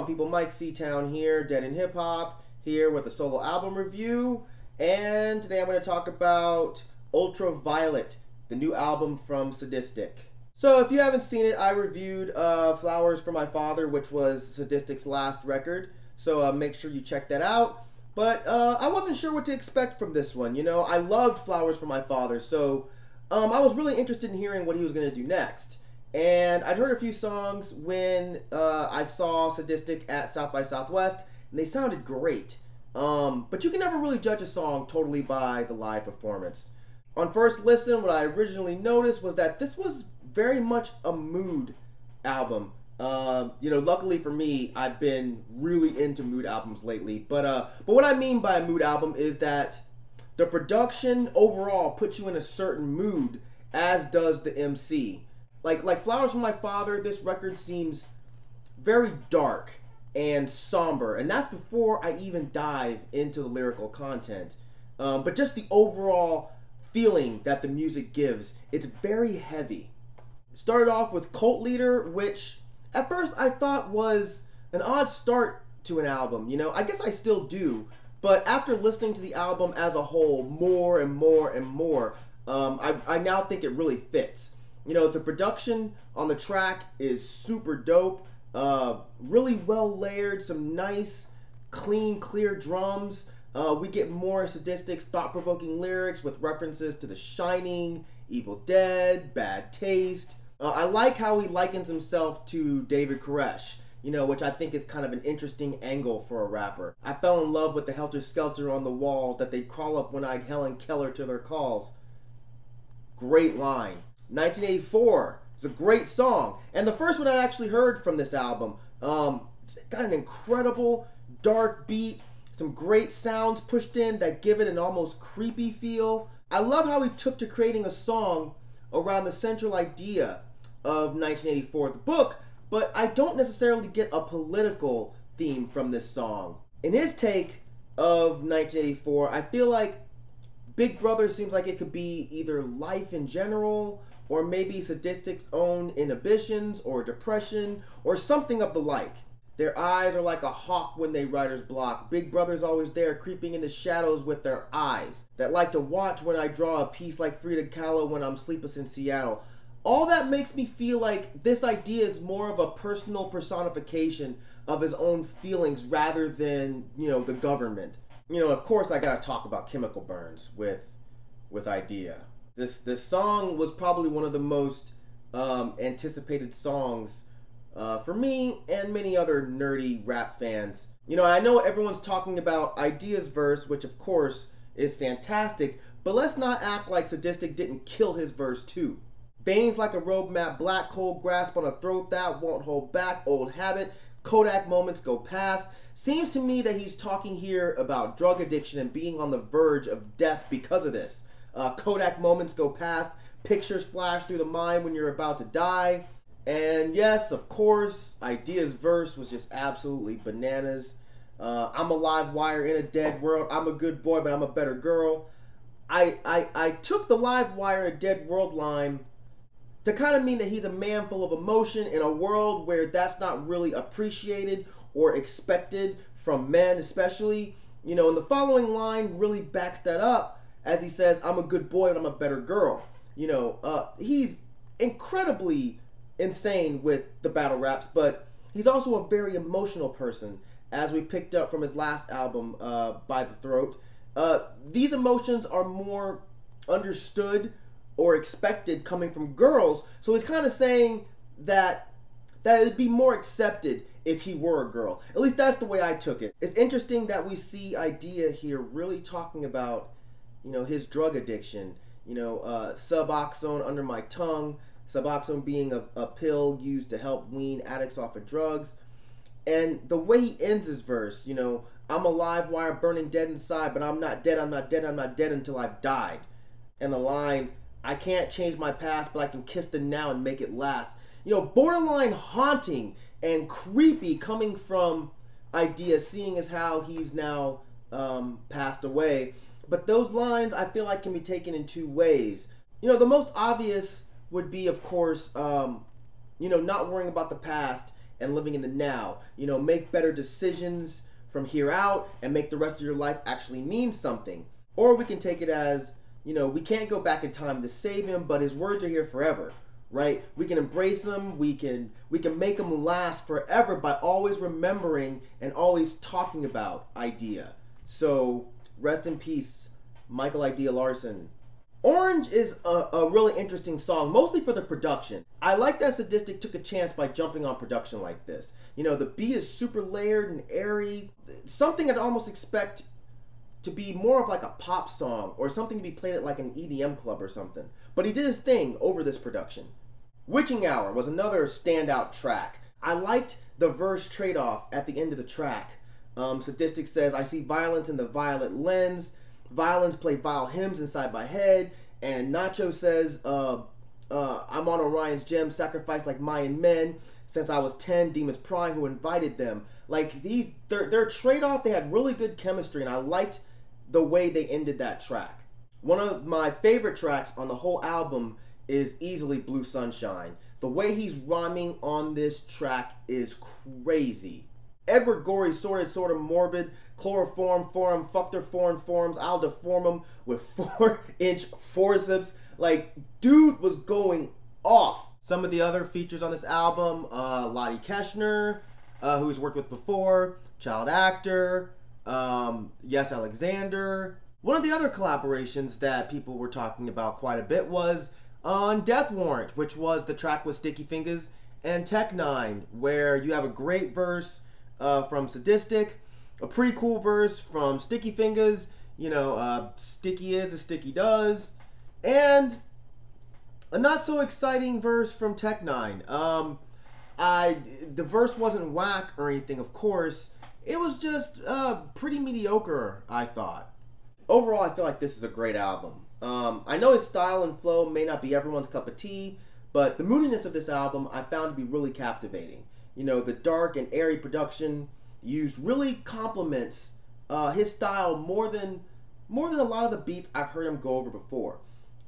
people? Myke C-Town here, Dead in Hip Hop, here with a solo album review. And today I'm going to talk about Ultraviolet, the new album from Sadistik. So if you haven't seen it, I reviewed Flowers for My Father, which was Sadistik's last record. So make sure you check that out. But I wasn't sure what to expect from this one. You know, I loved Flowers for My Father, so I was really interested in hearing what he was going to do next. And I'd heard a few songs when I saw Sadistik at South by Southwest, and they sounded great. But you can never really judge a song totally by the live performance. On first listen, what I originally noticed was that this was very much a mood album. You know, luckily for me, I've been really into mood albums lately. But what I mean by a mood album is that the production overall puts you in a certain mood, as does the MC. Like Flowers for My Father, this record seems very dark and somber, and that's before I even dive into the lyrical content. But just the overall feeling that the music gives, it's very heavy. Started off with Cult Leader, which at first I thought was an odd start to an album. You know, I guess I still do, but after listening to the album as a whole more and more and more, I now think it really fits. You know, the production on the track is super dope, really well layered, some nice, clean, clear drums. We get more Sadistik's thought-provoking lyrics with references to The Shining, Evil Dead, Bad Taste. I like how he likens himself to David Koresh, you know, which I think is kind of an interesting angle for a rapper. I fell in love with the helter-skelter on the walls that they'd crawl up one-eyed Helen Keller to their calls. Great line. 1984 is a great song, and the first one I actually heard from this album. It's got an incredible dark beat, some great sounds pushed in that give it an almost creepy feel. I love how he took to creating a song around the central idea of 1984, the book, but I don't necessarily get a political theme from this song. In his take of 1984, I feel like Big Brother seems like it could be either life in general, or maybe Sadistik's own inhibitions, or depression, or something of the like. Their eyes are like a hawk when they writer's block. Big Brother's always there, creeping in the shadows with their eyes, that like to watch when I draw a piece like Frida Kahlo when I'm sleepless in Seattle. All that makes me feel like this idea is more of a personal personification of his own feelings rather than, you know, the government. You know, of course I gotta talk about Chemical Burns with Idea. This song was probably one of the most anticipated songs for me and many other nerdy rap fans. You know, I know everyone's talking about Idea's verse, which of course is fantastic, but let's not act like Sadistik didn't kill his verse too. Veins like a roadmap, black cold grasp on a throat that won't hold back, old habit, Kodak moments go past. Seems to me that he's talking here about drug addiction and being on the verge of death because of this. Kodak moments go past, pictures flash through the mind when you're about to die. And yes, of course, Idea's verse was just absolutely bananas. I'm a live wire in a dead world. I'm a good boy, but I'm a better girl. I took the live wire in a dead world line to kind of mean that he's a man full of emotion in a world where that's not really appreciated or expected from men especially. You know, and the following line really backs that up as he says, I'm a good boy and I'm a better girl. You know, he's incredibly insane with the battle raps, but he's also a very emotional person, as we picked up from his last album, By the Throat. These emotions are more understood or expected coming from girls, so he's kind of saying that it would be more accepted if he were a girl. At least that's the way I took it. It's interesting that we see Idea here really talking about, you know, his drug addiction. You know, Suboxone under my tongue, Suboxone being a pill used to help wean addicts off of drugs. And the way he ends his verse, you know, I'm a live wire burning dead inside, but I'm not dead, I'm not dead, I'm not dead until I've died. And the line, I can't change my past, but I can kiss the now and make it last. You know, borderline haunting and creepy coming from Idea, seeing as how he's now passed away. But those lines, I feel like, can be taken in two ways. You know, the most obvious would be, of course, you know, not worrying about the past and living in the now. You know, make better decisions from here out and make the rest of your life actually mean something. Or we can take it as, you know, we can't go back in time to save him, but his words are here forever, right? We can embrace them. We can make them last forever by always remembering and always talking about Idea. So rest in peace, Michael Idea Larson. Orange is a really interesting song, mostly for the production. I like that Sadistik took a chance by jumping on production like this. You know, the beat is super layered and airy. Something I'd almost expect to be more of like a pop song or something to be played at like an EDM club or something. But he did his thing over this production. Witching Hour was another standout track. I liked the verse trade-off at the end of the track. Sadistik says, I see violence in the violet lens. Violence play vile hymns inside my head. And Nacho says, I'm on Orion's gem, sacrificed like Mayan men. Since I was 10, demons pry who invited them. Like their trade-off, they had really good chemistry, and I liked the way they ended that track. One of my favorite tracks on the whole album is easily Blue Sunshine. The way he's rhyming on this track is crazy. Edward Gorey, sort of morbid, chloroform, forum, fuck their foreign forms, I'll deform them with 4-inch forceps. Like, dude was going off. Some of the other features on this album, Lottie Keschner, who's worked with before, child actor, Yes Alexander. One of the other collaborations that people were talking about quite a bit was on Death Warrant, which was the track with Sticky Fingers and Tech Nine, where you have a great verse from Sadistik, a pretty cool verse from Sticky Fingers, you know, sticky is as sticky does, and a not so exciting verse from Tech Nine. The verse wasn't whack or anything, of course. It was just pretty mediocre, I thought. Overall, I feel like this is a great album. I know his style and flow may not be everyone's cup of tea, but the moodiness of this album I found to be really captivating. You know, the dark and airy production used really complements his style more than a lot of the beats I've heard him go over before.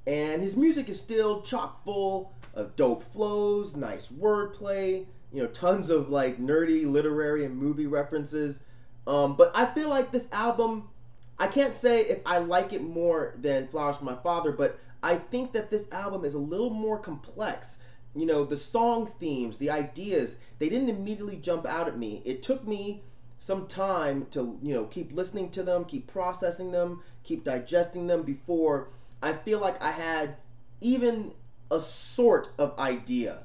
And his music is still chock full of dope flows, nice wordplay, you know, tons of like nerdy literary and movie references. But I feel like this album, I can't say if I like it more than Flowers for My Father, but I think that this album is a little more complex. You know, the song themes, the ideas, they didn't immediately jump out at me. It took me some time to, you know, keep listening to them, keep processing them, keep digesting them before I feel like I had even a sort of idea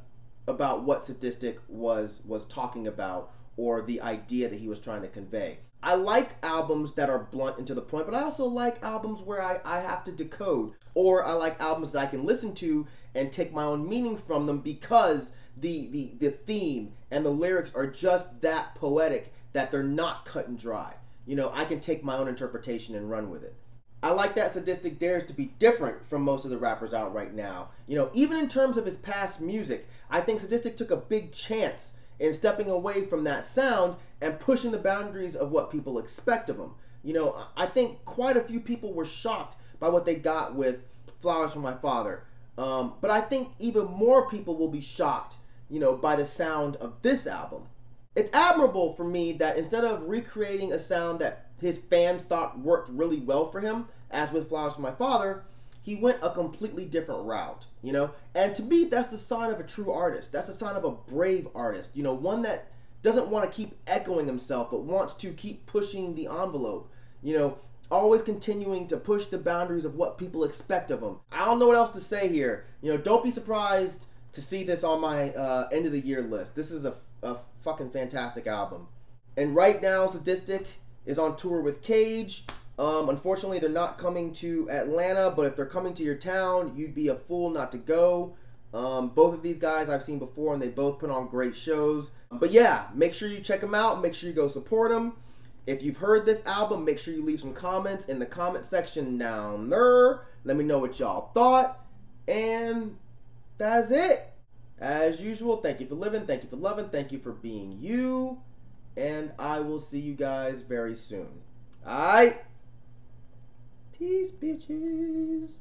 about what Sadistik was talking about or the idea that he was trying to convey. I like albums that are blunt and to the point, but I also like albums where I have to decode, or I like albums that I can listen to and take my own meaning from them because the theme and the lyrics are just that poetic that they're not cut and dry. You know, I can take my own interpretation and run with it. I like that Sadistik dares to be different from most of the rappers out right now. You know, even in terms of his past music, I think Sadistik took a big chance in stepping away from that sound and pushing the boundaries of what people expect of him. You know, I think quite a few people were shocked by what they got with Flowers for My Father. But I think even more people will be shocked, you know, by the sound of this album. It's admirable for me that instead of recreating a sound that his fans thought worked really well for him, as with Flowers for My Father, he went a completely different route, you know? And to me, that's the sign of a true artist. That's the sign of a brave artist, you know, one that doesn't want to keep echoing himself, but wants to keep pushing the envelope, you know, always continuing to push the boundaries of what people expect of him. I don't know what else to say here. You know, don't be surprised to see this on my end of the year list. This is a fucking fantastic album. And right now, Sadistik is on tour with Cage. Unfortunately, they're not coming to Atlanta, but if they're coming to your town, you'd be a fool not to go. Both of these guys I've seen before, and they both put on great shows. But yeah, make sure you check them out. Make sure you go support them. If you've heard this album, make sure you leave some comments in the comment section down there. Let me know what y'all thought. And that's it. As usual, thank you for living, thank you for loving, thank you for being you. And I will see you guys very soon. Alright? Peace, bitches.